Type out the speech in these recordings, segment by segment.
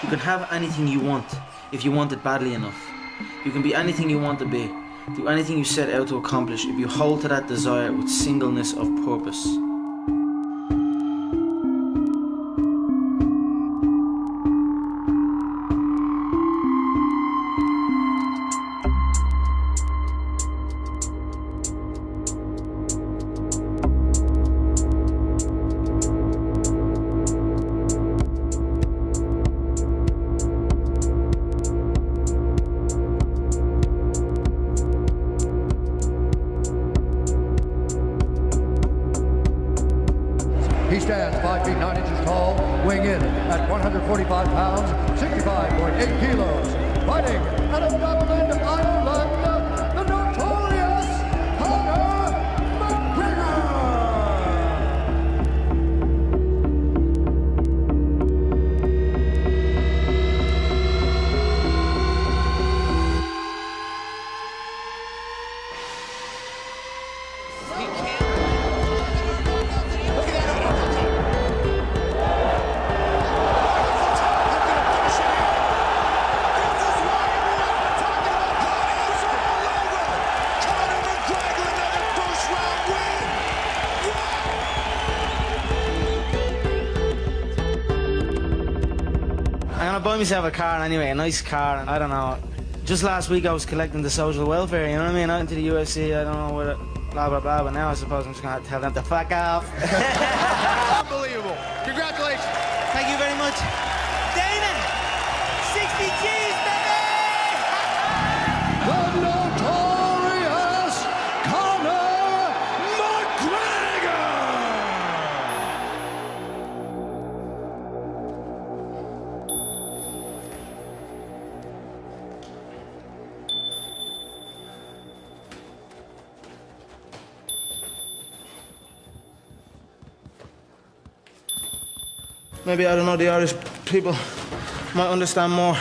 You can have anything you want if you want it badly enough. You can be anything you want to be, do anything you set out to accomplish if you hold to that desire with singleness of purpose. He stands 5 feet 9 inches tall, weighing in at 145 pounds, 65.8 kilos, fighting out of Dublin, Ireland, the notorious Conor McGregor! I'm gonna buy myself a car anyway, a nice car, and I don't know. Just last week I was collecting the social welfare, you know what I mean? Out into the UFC, I don't know what, blah, blah, blah, but now I suppose I'm just gonna have to tell them to fuck off. Unbelievable. Congratulations. Thank you very much. Damon! 60 G's, baby! The notorious Conor McGregor! Maybe, I don't know, the Irish people might understand more.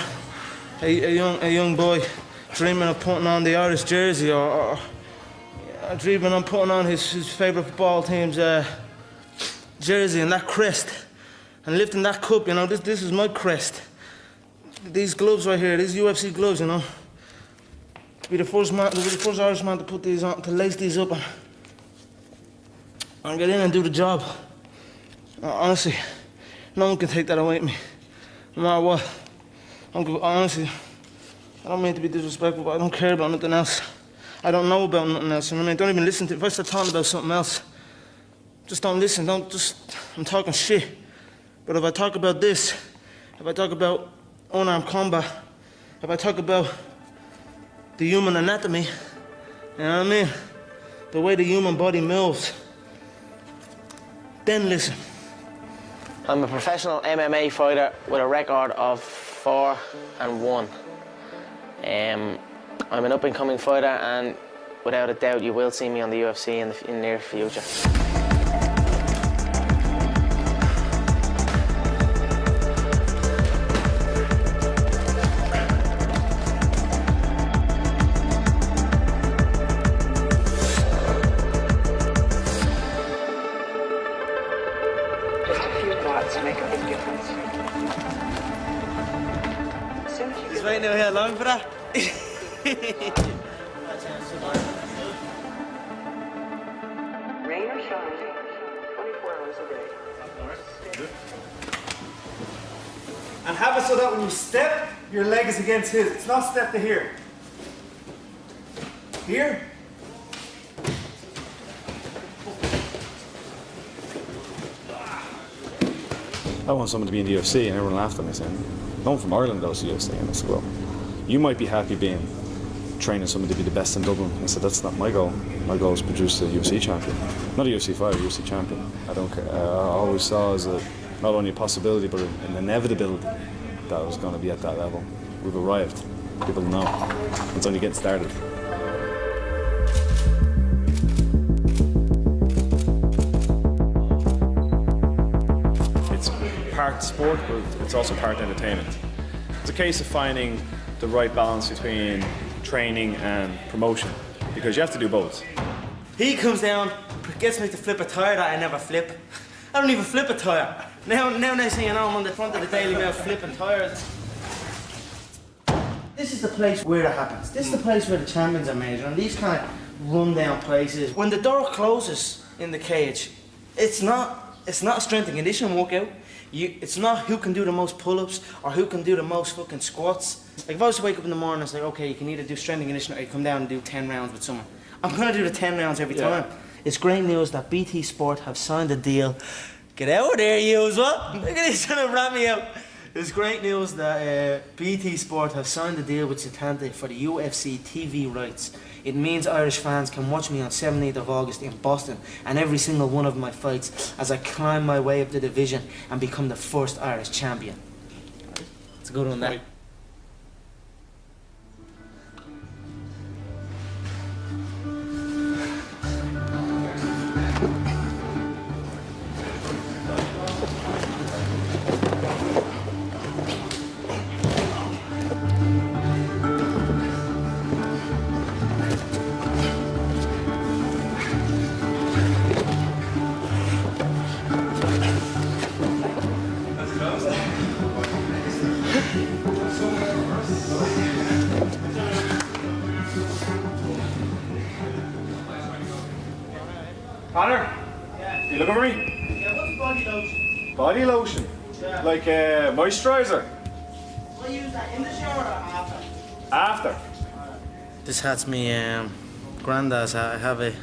A young boy dreaming of putting on the Irish jersey or dreaming of putting on his favourite football team's jersey and that crest and lifting that cup, you know, this is my crest. These gloves right here, these UFC gloves, you know. To be the first Irish man to put these on, to lace these up and get in and do the job. Honestly, no one can take that away from me, no matter what. Honestly, I don't mean to be disrespectful, but I don't care about nothing else. I don't know about nothing else, you know what I mean? Don't even listen to it. If I start talking about something else, just don't listen, I'm talking shit. But if I talk about this, if I talk about unarmed combat, if I talk about the human anatomy, you know what I mean? The way the human body moves, then listen. I'm a professional MMA fighter with a record of 4-1. I'm an up-and-coming fighter, and without a doubt, you will see me on the UFC in the near future. Make a big difference. He's waiting out here long for that. Rain or shine, 24 hours a day. And have it so that when you step, your leg is against his. It's not step to here. Here. I want someone to be in the UFC, and everyone laughed at me saying, no one from Ireland goes to the UFC. And I said, well, you might be happy training someone to be the best in Dublin. I said, that's not my goal. My goal is to produce a UFC champion. Not a UFC fighter, a UFC champion. I don't care. I always saw as not only a possibility, but an inevitability that I was going to be at that level. We've arrived. People know. It's only getting started. Part sport, but it's also part entertainment. It's a case of finding the right balance between training and promotion, because you have to do both. He comes down, gets me to flip a tire that I never flip, I don't even flip a tyre. Now next thing you know, I'm on the front of the Daily Mail flipping tyres. This is the place where it happens. This is the place where the champions are made. And these kind of run-down places. When the door closes in the cage, it's not a strength and conditioning workout. It's not who can do the most pull-ups or who can do the most fucking squats. Like if I was to wake up in the morning, it's like, okay, you can either do strength and conditioning or you come down and do 10 rounds with someone. I'm gonna do the 10 rounds every time. It's great news that BT Sport have signed a deal. Get out of there, you what? Look at this trying to rat me out. It's great news that BT Sport have signed a deal with Satanta for the UFC TV rights. It means Irish fans can watch me on 17th of August in Boston and every single one of my fights as I climb my way up the division and become the first Irish champion. It's a good one, that. Connor? Yeah. You looking for me? Yeah, what's body lotion? Body lotion? Yeah. Like moisturiser? Will I use that in the shower or after? After. This hat's me granddad's hat. I have it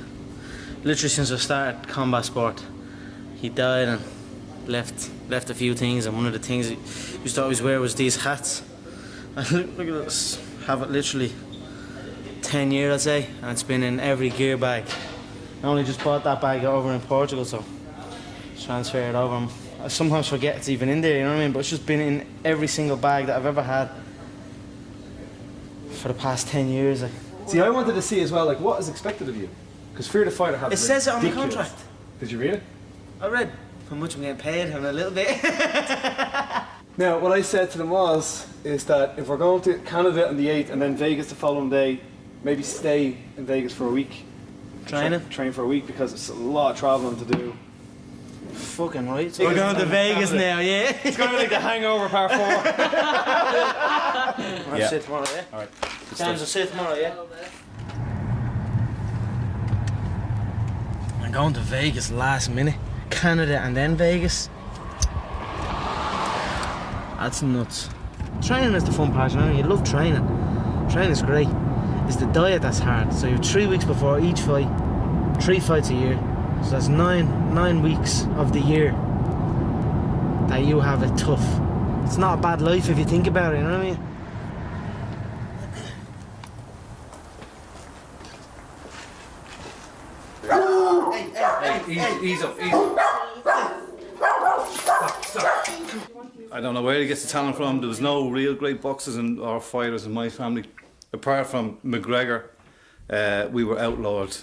literally since I started combat sport. He died and left a few things, and one of the things he used to always wear was these hats. And look at this. Have it literally 10 years, I'd say, and it's been in every gear bag. I only just bought that bag over in Portugal, so transfer it over. I sometimes forget it's even in there, you know what I mean? But it's just been in every single bag that I've ever had for the past 10 years. See, I wanted to see as well, like, what is expected of you? Because Fear the Fighter has. It says it on the contract. Did you read it? I read how much I'm getting paid and a little bit. Now, what I said to them is that if we're going to Canada on the 8th and then Vegas the following day, maybe stay in Vegas for a week. Training? Train for a week because it's a lot of travelling to do. Fucking right. So we're going to Vegas now, yeah? It's going to be like the Hangover Part 4. I'll see you tomorrow, yeah? Alright. James, I'll see you tomorrow, yeah? I'm going to Vegas last minute. Canada and then Vegas. That's nuts. Training is the fun part, you know? You love training. Training's great. It's the diet that's hard. So you have 3 weeks before each fight, 3 fights a year. So that's nine weeks of the year that you have it tough. It's not a bad life if you think about it, you know what I mean? Ease up. Stop. I don't know where he gets the talent from. There was no real great boxers or fighters in my family. Apart from McGregor, we were outlawed.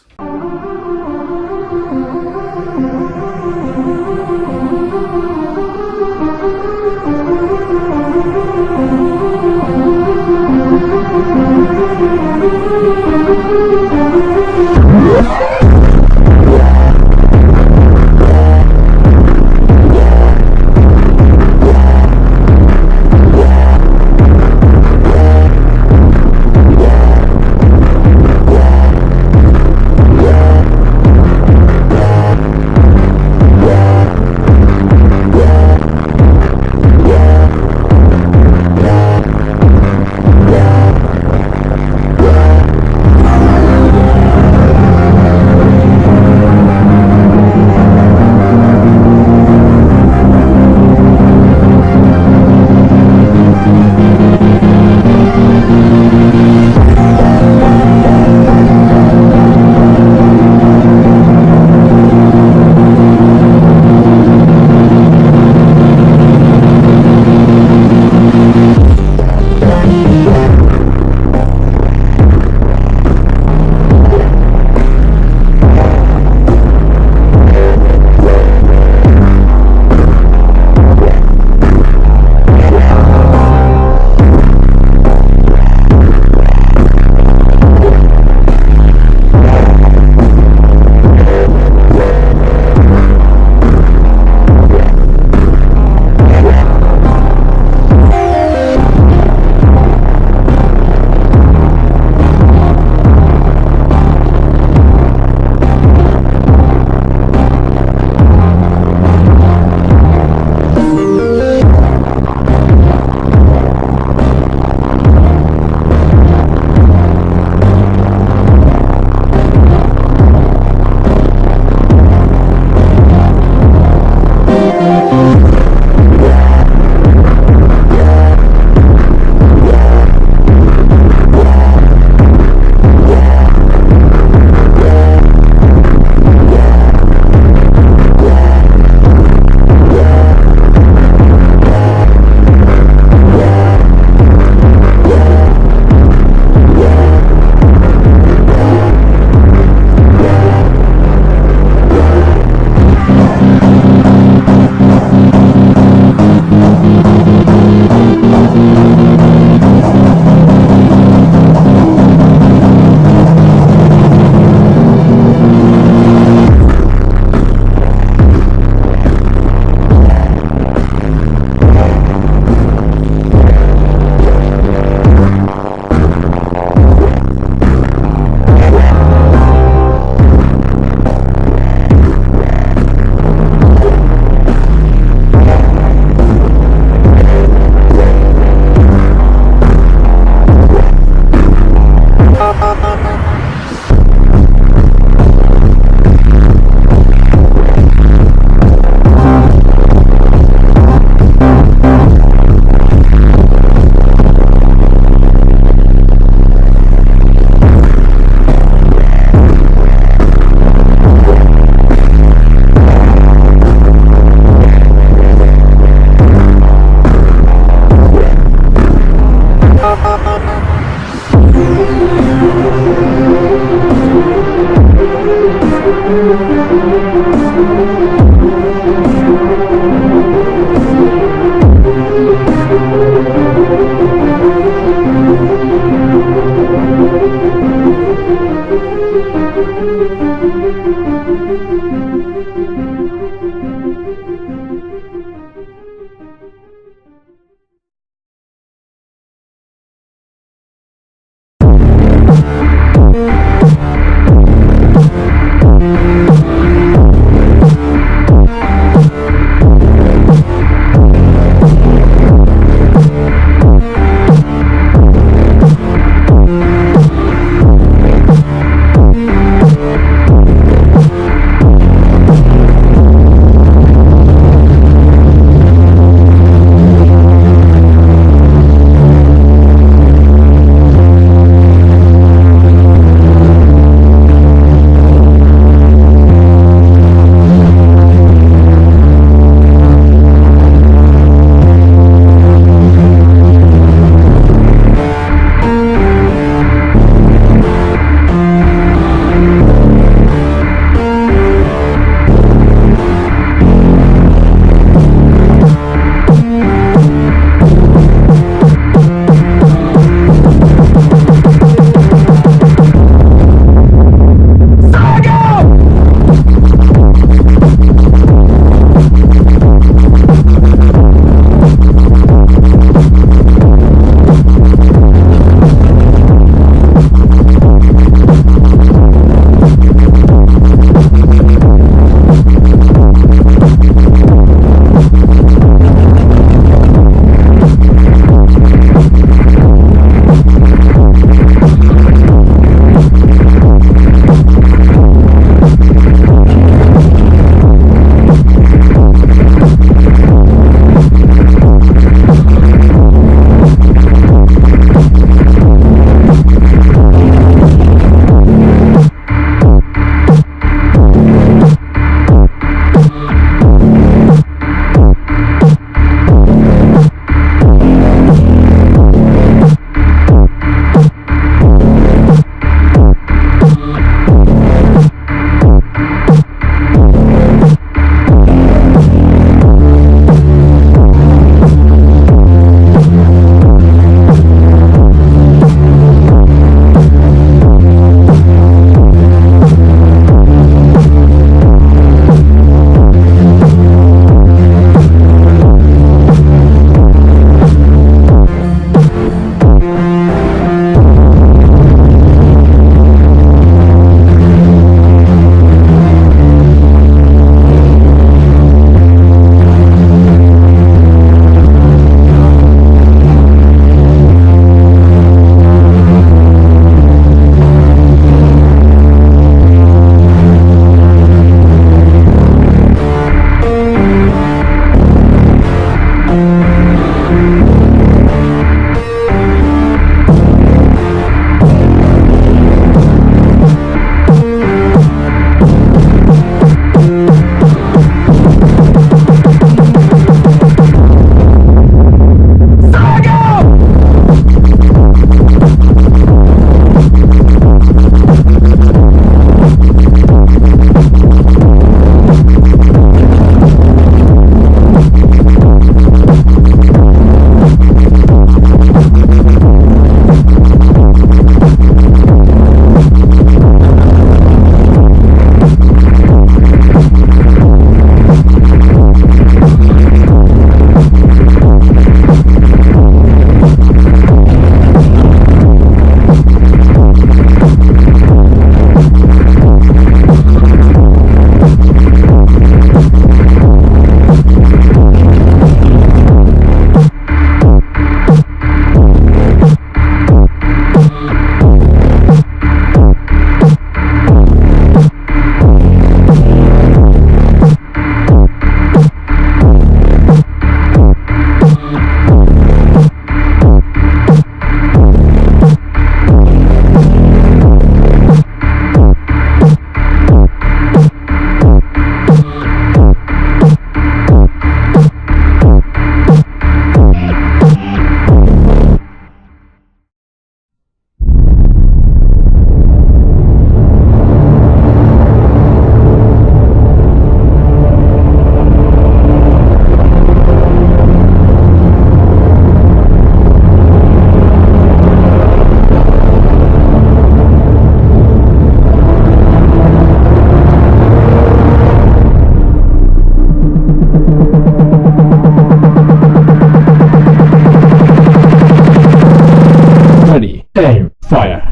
Ready, aim, fire.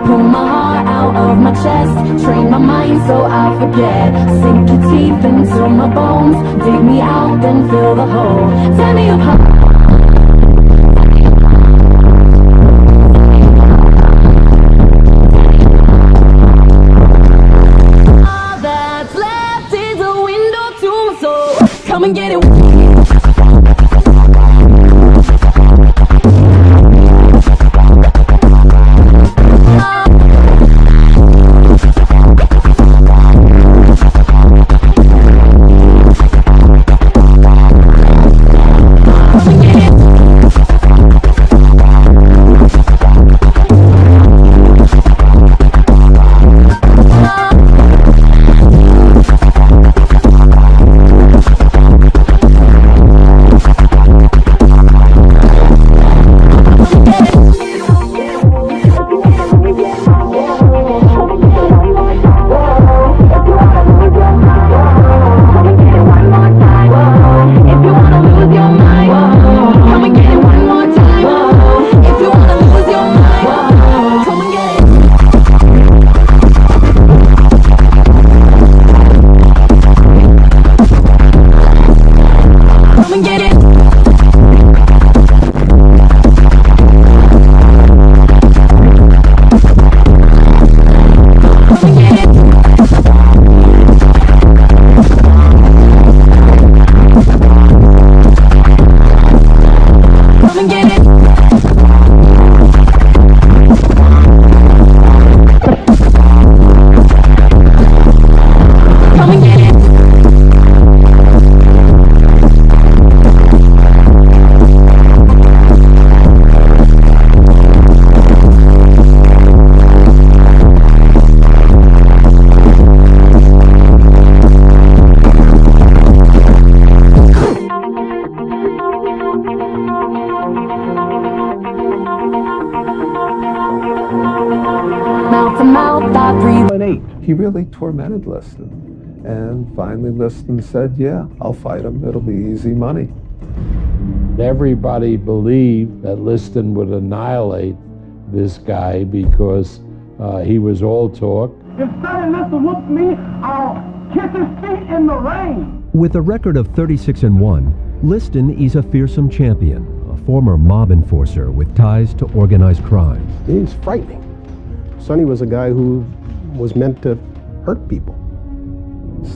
Pull my heart out of my chest, train my mind so I forget. Sink your teeth into my bones, dig me out, then fill the hole. Tear me apart. All that's left is a window to my soul. Come and get it. Mouth to mouth, I breathe. He really tormented Liston, and finally Liston said, yeah, I'll fight him, it'll be easy money. Everybody believed that Liston would annihilate this guy because he was all talk. If Sonny Liston whoops me, I'll kiss his feet in the rain. With a record of 36-1, Liston is a fearsome champion, a former mob enforcer with ties to organized crime. He's frightening. Sonny was a guy who was meant to hurt people.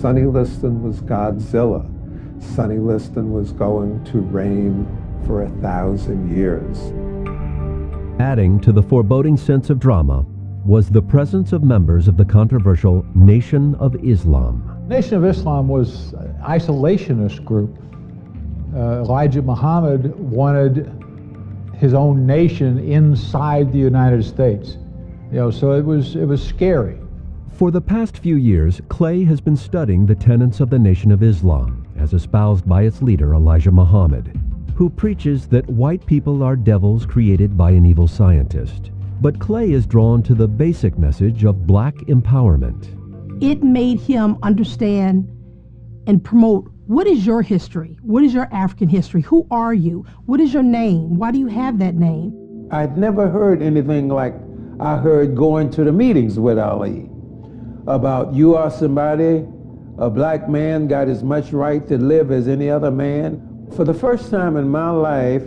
Sonny Liston was Godzilla. Sonny Liston was going to reign for 1,000 years. Adding to the foreboding sense of drama was the presence of members of the controversial Nation of Islam. Nation of Islam was an isolationist group. Elijah Muhammad wanted his own nation inside the United States. So it was scary. For the past few years, Clay has been studying the tenets of the Nation of Islam, as espoused by its leader Elijah Muhammad, who preaches that white people are devils created by an evil scientist. But Clay is drawn to the basic message of black empowerment. It made him understand and promote, what is your history? What is your African history? Who are you? What is your name? Why do you have that name? I'd never heard anything like I heard going to the meetings with Ali about you are somebody, a black man got as much right to live as any other man. For the first time in my life,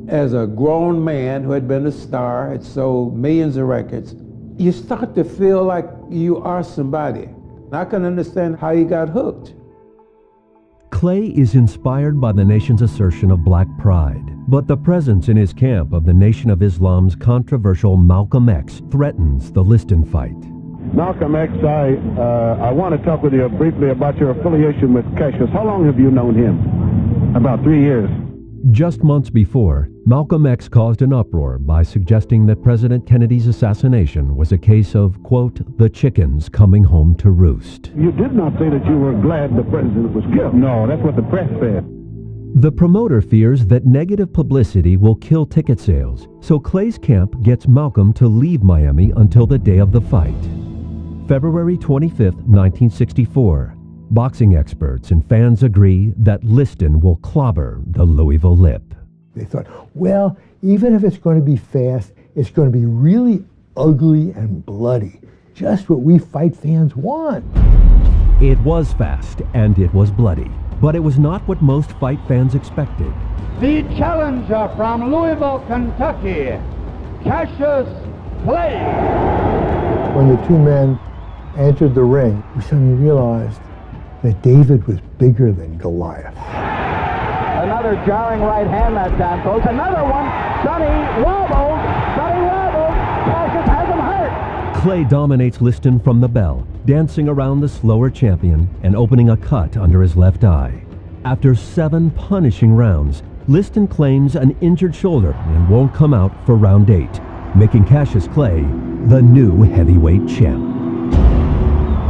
as a grown man who had been a star, had sold millions of records, you start to feel like you are somebody. I can understand how you got hooked. Clay is inspired by the nation's assertion of black pride, but the presence in his camp of the Nation of Islam's controversial Malcolm X threatens the Liston fight. Malcolm X, I want to talk with you briefly about your affiliation with Cassius. How long have you known him? About 3 years. Just months before, Malcolm X caused an uproar by suggesting that President Kennedy's assassination was a case of, quote, the chickens coming home to roost. You did not say that you were glad the president was killed. No, that's what the press said. The promoter fears that negative publicity will kill ticket sales, so Clay's camp gets Malcolm to leave Miami until the day of the fight. February 25, 1964. Boxing experts and fans agree that Liston will clobber the Louisville Lip. They thought, well, even if it's going to be fast, it's going to be really ugly and bloody. Just what we fight fans want. It was fast and it was bloody, but it was not what most fight fans expected. The challenger from Louisville, Kentucky, Cassius Clay. When the two men entered the ring, we suddenly realized that David was bigger than Goliath. Another jarring right hand that time, folks. Another one. Sonny wobbles. Cassius has him hurt. Clay dominates Liston from the bell, dancing around the slower champion and opening a cut under his left eye. After 7 punishing rounds, Liston claims an injured shoulder and won't come out for round 8, making Cassius Clay the new heavyweight champ.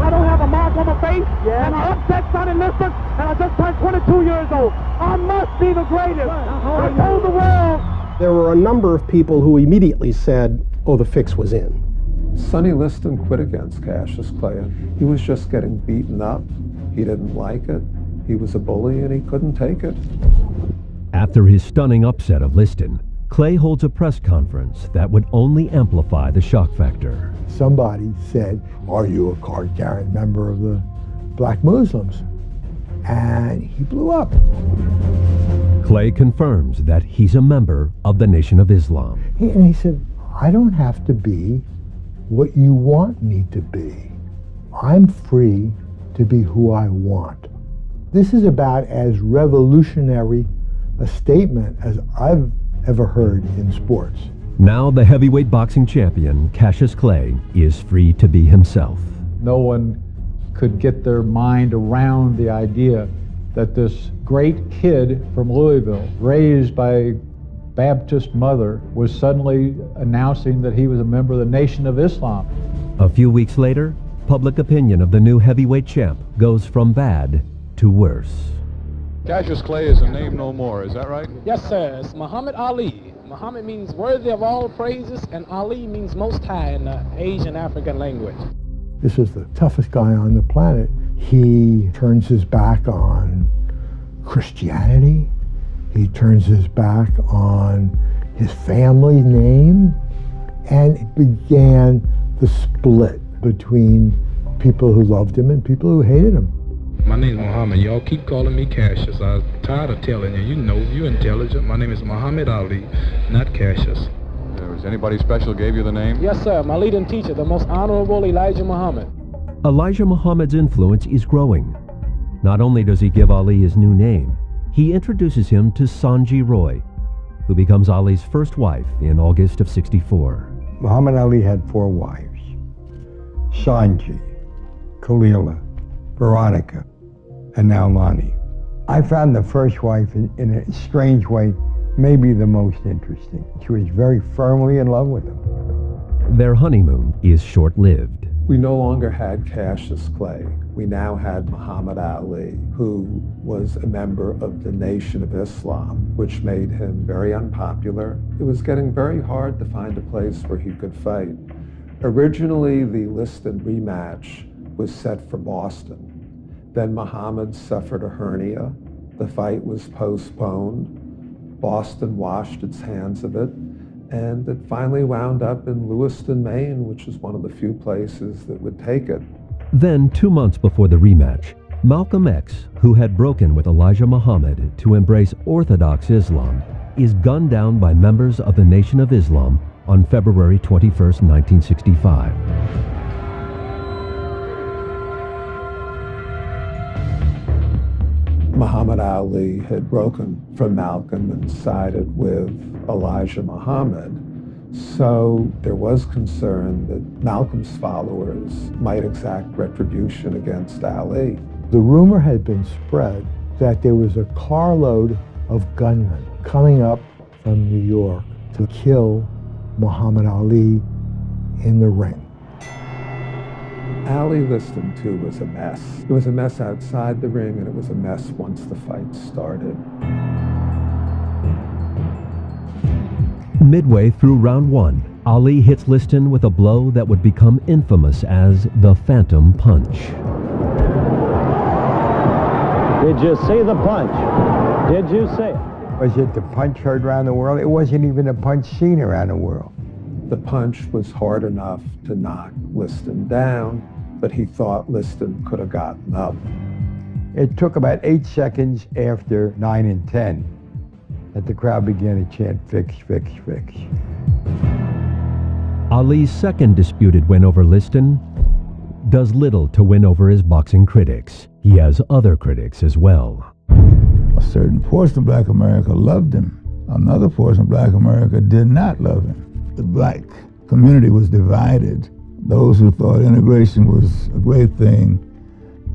I don't have a mark on my face, and I upset Sonny Liston, and I just turned 22 years old. I must be the greatest. I told the world. There were a number of people who immediately said, oh, the fix was in. Sonny Liston quit against Cassius Clay. He was just getting beaten up. He didn't like it. He was a bully and he couldn't take it. After his stunning upset of Liston, Clay holds a press conference that would only amplify the shock factor. Somebody said, are you a card-carrying member of the black Muslims? And he blew up. Clay confirms that he's a member of the Nation of Islam. And he said, I don't have to be what you want me to be. I'm free to be who I want. This is about as revolutionary a statement as I've ever heard in sports. Now the heavyweight boxing champion, Cassius Clay, is free to be himself. No one could get their mind around the idea that this great kid from Louisville, raised by a Baptist mother, was suddenly announcing that he was a member of the Nation of Islam. A few weeks later, public opinion of the new heavyweight champ goes from bad to worse. Cassius Clay is a name no more, is that right? Yes, sir. It's Muhammad Ali. Muhammad means worthy of all praises, and Ali means most high in the Asian African language. This is the toughest guy on the planet. He turns his back on Christianity. He turns his back on his family's name, and it began the split between people who loved him and people who hated him. My name is Muhammad. Y'all keep calling me Cassius. I'm tired of telling you. You know, you're intelligent. My name is Muhammad Ali, not Cassius. Was anybody special gave you the name? Yes, sir. My leading teacher, the most honorable Elijah Muhammad. Elijah Muhammad's influence is growing. Not only does he give Ali his new name, he introduces him to Sanji Roy, who becomes Ali's first wife in August of '64. Muhammad Ali had 4 wives: Sanji, Khalila, Veronica, and now Lonnie. I found the first wife in a strange way maybe the most interesting. She was very firmly in love with him. Their honeymoon is short-lived. We no longer had Cassius Clay. We now had Muhammad Ali, who was a member of the Nation of Islam, which made him very unpopular. It was getting very hard to find a place where he could fight. Originally, the listed rematch was set for Boston. Then Muhammad suffered a hernia. The fight was postponed. Boston washed its hands of it, and it finally wound up in Lewiston, Maine, which was one of the few places that would take it. Then, 2 months before the rematch, Malcolm X, who had broken with Elijah Muhammad to embrace Orthodox Islam, is gunned down by members of the Nation of Islam on February 21st, 1965. Muhammad Ali had broken from Malcolm and sided with Elijah Muhammad. So there was concern that Malcolm's followers might exact retribution against Ali. The rumor had been spread that there was a carload of gunmen coming up from New York to kill Muhammad Ali in the ring. Ali Liston, too, was a mess. It was a mess outside the ring, and it was a mess once the fight started. Midway through round 1, Ali hits Liston with a blow that would become infamous as the Phantom Punch. Did you see the punch? Did you see it? Was it the punch heard around the world? It wasn't even a punch seen around the world. The punch was hard enough to knock Liston down, but he thought Liston could have gotten up. It took about 8 seconds after 9 and 10 that the crowd began to chant, "Fix, fix, fix." Ali's second disputed win over Liston does little to win over his boxing critics. He has other critics as well. A certain portion of Black America loved him. Another portion of Black America did not love him. The Black community was divided. Those who thought integration was a great thing,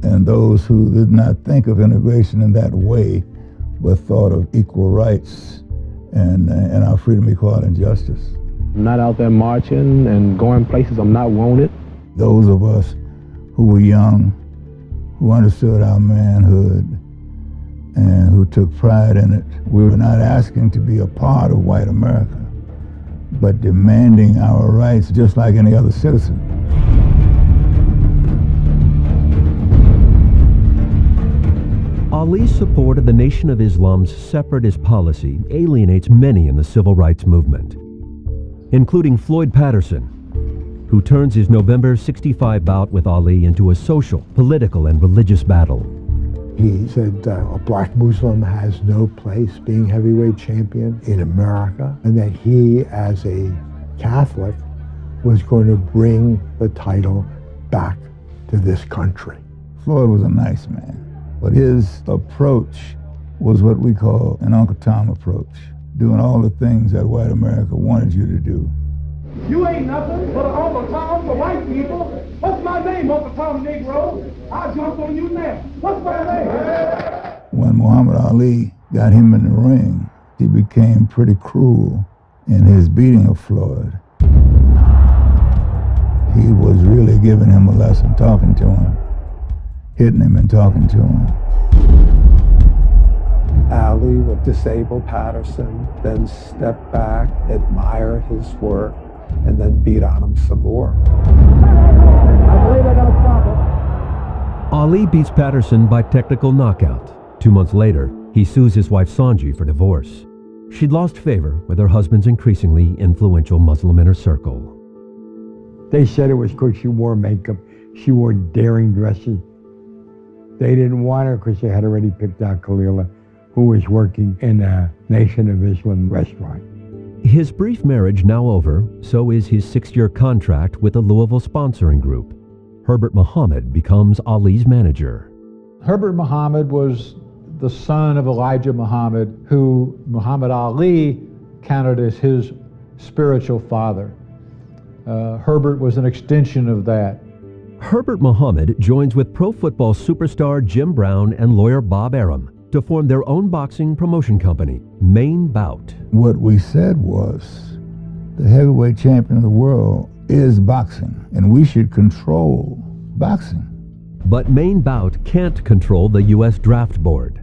and those who did not think of integration in that way, but thought of equal rights and our freedom, equality, and justice. I'm not out there marching and going places I'm not wanted. Those of us who were young, who understood our manhood, and who took pride in it, we were not asking to be a part of white America, but demanding our rights just like any other citizen. Ali's support of the Nation of Islam's separatist policy alienates many in the civil rights movement, including Floyd Patterson, who turns his November '65 bout with Ali into a social, political, and religious battle. He said a black Muslim has no place being heavyweight champion in America, and that he, as a Catholic, was going to bring the title back to this country. Floyd was a nice man, but his approach was what we call an Uncle Tom approach, doing all the things that white America wanted you to do. You ain't nothing but an Uncle Tom for white people. What's my name, Uncle Tom Negro? I'll jump on you now. What's my name? When Muhammad Ali got him in the ring, he became pretty cruel in his beating of Floyd. He was really giving him a lesson, talking to him, hitting him and talking to him. Ali would disable Patterson, then step back, admire his work, and then beat on him some more. Ali beats Patterson by technical knockout. 2 months later, he sues his wife Sanji for divorce. She'd lost favor with her husband's increasingly influential Muslim inner circle. They said it was because she wore makeup. She wore daring dresses. They didn't want her because they had already picked out Khalila, who was working in a Nation of Islam restaurant. His brief marriage now over, so is his 6-year contract with the Louisville sponsoring group. Herbert Muhammad becomes Ali's manager. Herbert Muhammad was the son of Elijah Muhammad, who Muhammad Ali counted as his spiritual father. Herbert was an extension of that. Herbert Muhammad joins with pro football superstar Jim Brown and lawyer Bob Arum to form their own boxing promotion company, Main Bout. What we said was the heavyweight champion of the world is boxing, and we should control boxing. But Main Bout can't control the U.S. Draft Board.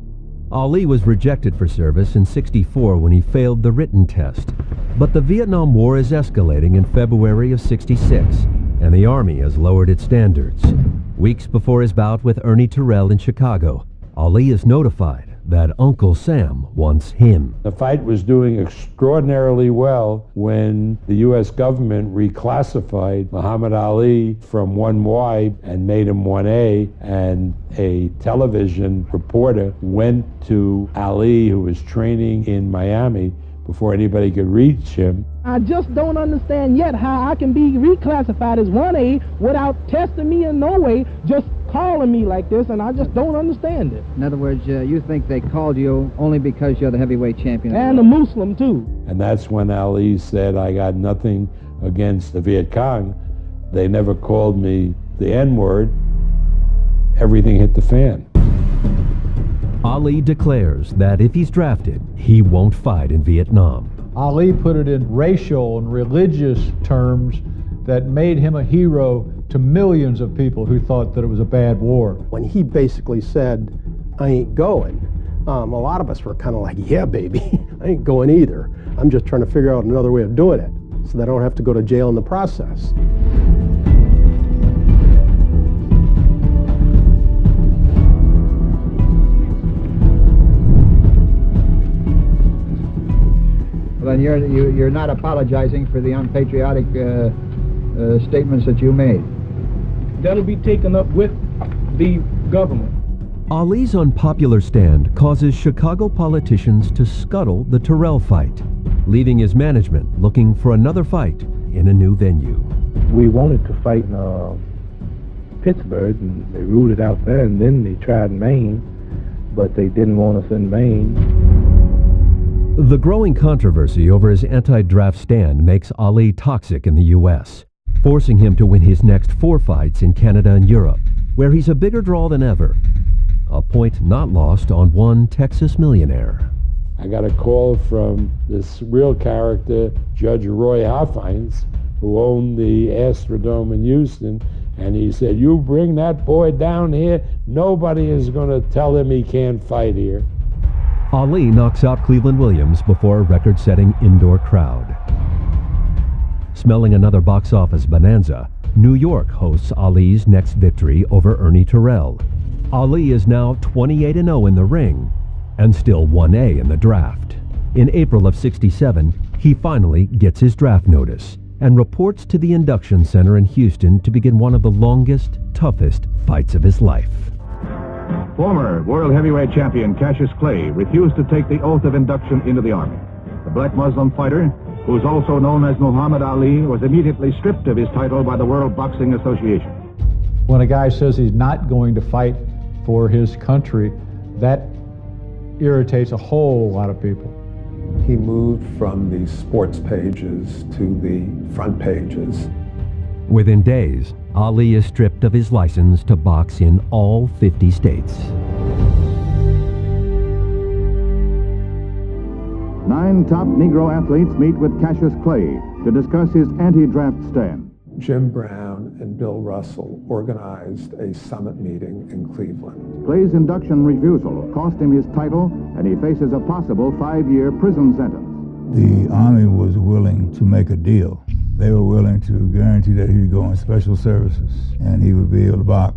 Ali was rejected for service in '64 when he failed the written test. But the Vietnam War is escalating in February of '66, and the Army has lowered its standards. Weeks before his bout with Ernie Terrell in Chicago, Ali is notified that Uncle Sam wants him. The fight was doing extraordinarily well when the U.S. government reclassified Muhammad Ali from 1Y and made him 1A, and a television reporter went to Ali, who was training in Miami, before anybody could reach him. I just don't understand yet how I can be reclassified as 1A without testing me in no way, just calling me like this, and I just don't understand it. In other words, you think they called you only because you're the heavyweight champion? And a Muslim, too. And that's when Ali said, I got nothing against the Viet Cong. They never called me the N-word. Everything hit the fan. Ali declares that if he's drafted, he won't fight in Vietnam. Ali put it in racial and religious terms that made him a hero to millions of people who thought that it was a bad war. When he basically said, I ain't going, a lot of us were kind of like, yeah, baby, I ain't going either. I'm just trying to figure out another way of doing it so that I don't have to go to jail in the process. Well, then you're not apologizing for the unpatriotic statements that you made. That'll be taken up with the government. Ali's unpopular stand causes Chicago politicians to scuttle the Terrell fight, leaving his management looking for another fight in a new venue. We wanted to fight in Pittsburgh, and they ruled it out there, and then they tried Maine, but they didn't want us in Maine. The growing controversy over his anti-draft stand makes Ali toxic in the U.S., forcing him to win his next 4 fights in Canada and Europe, where he's a bigger draw than ever. A point not lost on one Texas millionaire. I got a call from this real character, Judge Roy Hoffines, who owned the Astrodome in Houston, and he said, you bring that boy down here, nobody is going to tell him he can't fight here. Ali knocks out Cleveland Williams before a record-setting indoor crowd. Smelling another box office bonanza, New York hosts Ali's next victory over Ernie Terrell. Ali is now 28-0 in the ring and still 1A in the draft. In April of '67, he finally gets his draft notice and reports to the induction center in Houston to begin one of the longest, toughest fights of his life. Former world heavyweight champion Cassius Clay refused to take the oath of induction into the Army. The black Muslim fighter, who is also known as Muhammad Ali, was immediately stripped of his title by the World Boxing Association. When a guy says he's not going to fight for his country, that irritates a whole lot of people. He moved from the sports pages to the front pages. Within days, Ali is stripped of his license to box in all 50 states. 9 top Negro athletes meet with Cassius Clay to discuss his anti-draft stand. Jim Brown and Bill Russell organized a summit meeting in Cleveland. Clay's induction refusal cost him his title, and he faces a possible 5-year prison sentence. The Army was willing to make a deal. They were willing to guarantee that he would go in special services and he would be able to box.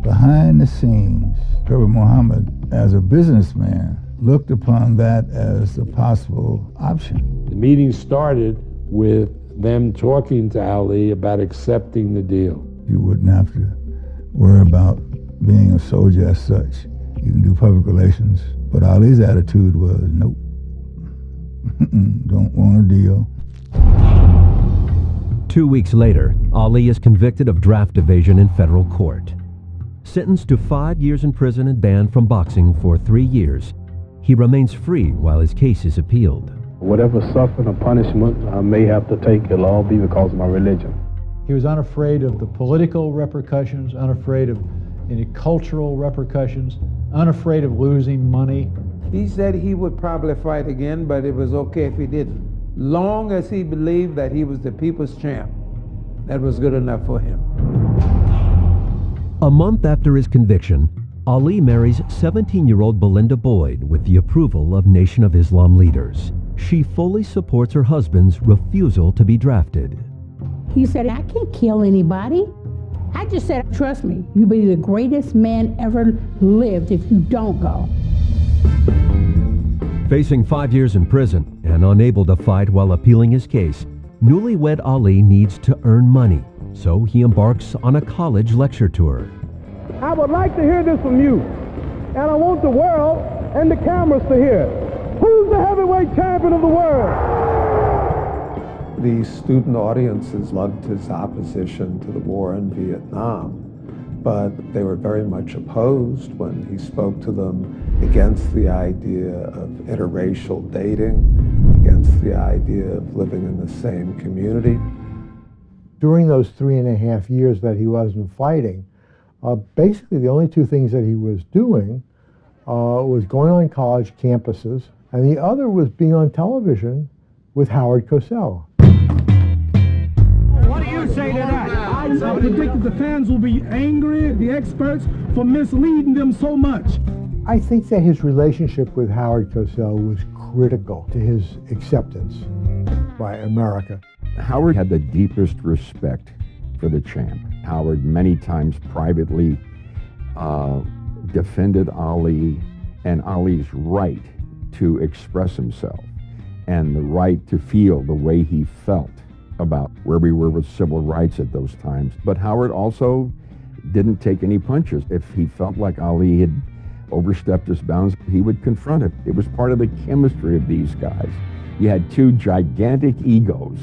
Behind the scenes, Herbert Muhammad, as a businessman, looked upon that as a possible option. The meeting started with them talking to Ali about accepting the deal. You wouldn't have to worry about being a soldier as such. You can do public relations. But Ali's attitude was, nope, don't want a deal. 2 weeks later, Ali is convicted of draft evasion in federal court. Sentenced to 5 years in prison and banned from boxing for 3 years, he remains free while his case is appealed. Whatever suffering or punishment I may have to take, it'll all be because of my religion. He was unafraid of the political repercussions, unafraid of any cultural repercussions, unafraid of losing money. He said he would probably fight again, but it was okay if he didn't. Long as he believed that he was the people's champ, that was good enough for him. A month after his conviction, Ali marries 17-year-old Belinda Boyd with the approval of Nation of Islam leaders. She fully supports her husband's refusal to be drafted. He said, I can't kill anybody. I just said, trust me, you'll be the greatest man ever lived if you don't go. Facing 5 years in prison and unable to fight while appealing his case, newlywed Ali needs to earn money, so he embarks on a college lecture tour. I would like to hear this from you, and I want the world and the cameras to hear. Who's the heavyweight champion of the world? The student audiences loved his opposition to the war in Vietnam, but they were very much opposed when he spoke to them against the idea of interracial dating, against the idea of living in the same community. During those 3.5 years that he wasn't fighting, basically the only two things that he was doing was going on college campuses, and the other was being on television with Howard Cosell. What do you say to that? I predict that the fans will be angry at the experts for misleading them so much. I think that his relationship with Howard Cosell was critical to his acceptance by America. Howard had the deepest respect for the champ. Howard many times privately defended Ali and Ali's right to express himself and the right to feel the way he felt about where we were with civil rights at those times. But Howard also didn't take any punches. If he felt like Ali had overstepped his bounds, he would confront it. It was part of the chemistry of these guys. You had two gigantic egos.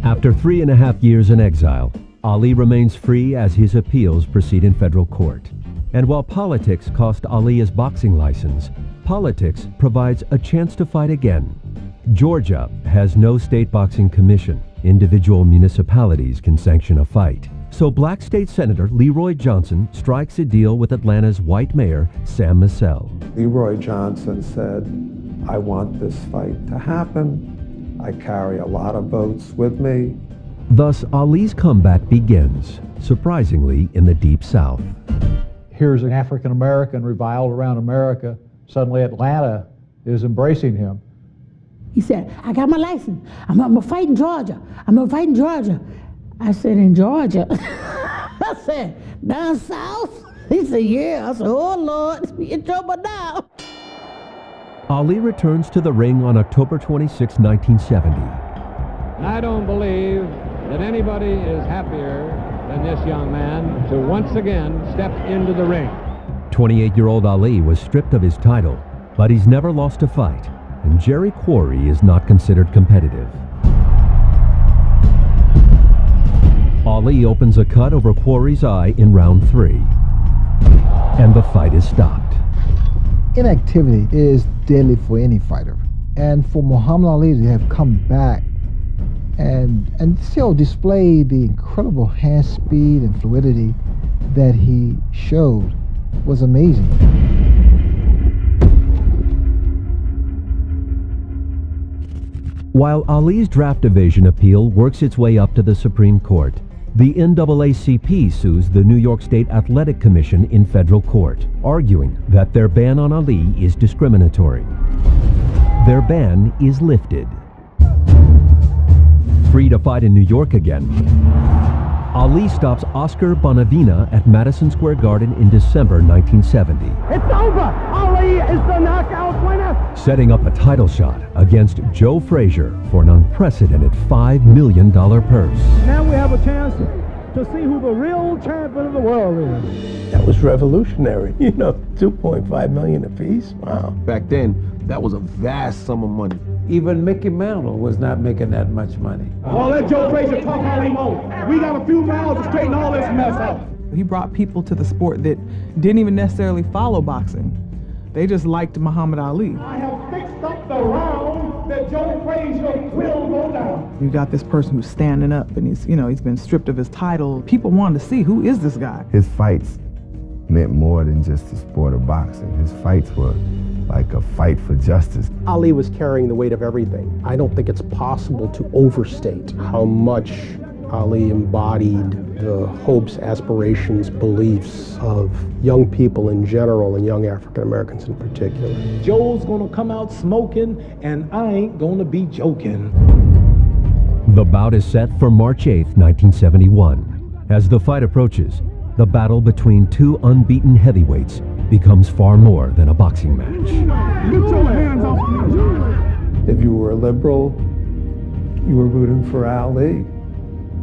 After 3.5 years in exile, Ali remains free as his appeals proceed in federal court. And while politics cost Ali his boxing license, politics provides a chance to fight again. Georgia has no state boxing commission. Individual municipalities can sanction a fight. So Black State Senator Leroy Johnson strikes a deal with Atlanta's white mayor, Sam Massell. Leroy Johnson said, I want this fight to happen. I carry a lot of votes with me. Thus, Ali's comeback begins, surprisingly, in the Deep South. Here's an African American reviled around America. Suddenly Atlanta is embracing him. He said, I got my license. I'm gonna fight in Georgia. I'm gonna fight in Georgia. I said, in Georgia? I said, down south? He said, yeah. I said, oh Lord, we in trouble now. Ali returns to the ring on October 26, 1970. I don't believe that anybody is happier than this young man to once again step into the ring. 28-year-old Ali was stripped of his title, but he's never lost a fight, and Jerry Quarry is not considered competitive. Ali opens a cut over Quarry's eye in round 3, and the fight is stopped. Inactivity is deadly for any fighter, and for Muhammad Ali to have come back and still display the incredible hand speed and fluidity that he showed was amazing. While Ali's draft evasion appeal works its way up to the Supreme Court, the NAACP sues the New York State Athletic Commission in federal court, arguing that their ban on Ali is discriminatory. Their ban is lifted. Free to fight in New York again, Ali stops Oscar Bonavena at Madison Square Garden in December 1970. It's over! Ali is the knockout winner! Setting up a title shot against Joe Frazier for an unprecedented $5 million purse. Now we have a chance to see who the real champion of the world is. That was revolutionary. You know, 2.5 million apiece. Wow. Back then, that was a vast sum of money. Even Mickey Mantle was not making that much money. Well, let Joe Frazier talk all he wants. We got a few miles to straighten all this mess up. He brought people to the sport that didn't even necessarily follow boxing. They just liked Muhammad Ali. I have fixed up the round that Joe Frazier will go down. You got this person who's standing up and he's been stripped of his title. People wanted to see, who is this guy? His fights meant more than just the sport of boxing. His fights were like a fight for justice. Ali was carrying the weight of everything. I don't think it's possible to overstate how much Ali embodied the hopes, aspirations, beliefs of young people in general and young African Americans in particular. Joe's gonna come out smoking, and I ain't gonna be joking. The bout is set for March 8th, 1971. As the fight approaches, the battle between two unbeaten heavyweights becomes far more than a boxing match. Get your hands off me. If you were a liberal, you were rooting for Ali.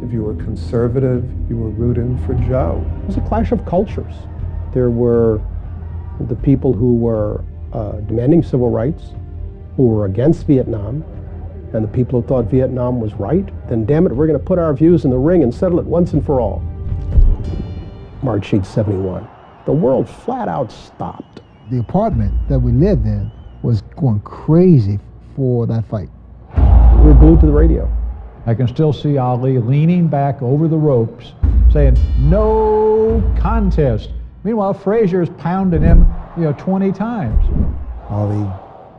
If you were conservative, you were rooting for Joe. It was a clash of cultures. There were the people who were demanding civil rights, who were against Vietnam, and the people who thought Vietnam was right. Then damn it, we're going to put our views in the ring and settle it once and for all. March 8, 71. The world flat out stopped. The apartment that we lived in was going crazy for that fight. We were glued to the radio. I can still see Ali leaning back over the ropes, saying, "No contest." Meanwhile, Frazier's pounding him, 20 times. Ali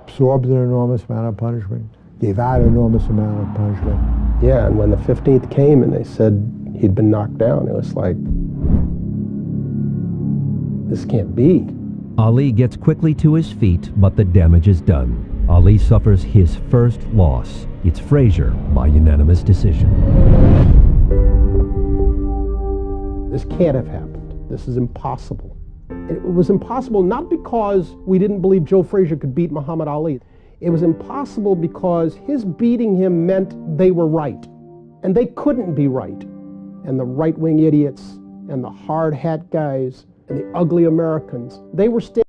absorbed an enormous amount of punishment, gave out an enormous amount of punishment. Yeah, and when the 15th came and they said he'd been knocked down, it was like, this can't be. Ali gets quickly to his feet, but the damage is done. Ali suffers his first loss. It's Frazier by unanimous decision. This can't have happened. This is impossible. It was impossible not because we didn't believe Joe Frazier could beat Muhammad Ali. It was impossible because his beating him meant they were right. And they couldn't be right. And the right-wing idiots and the hard hat guys and the ugly Americans, they were standing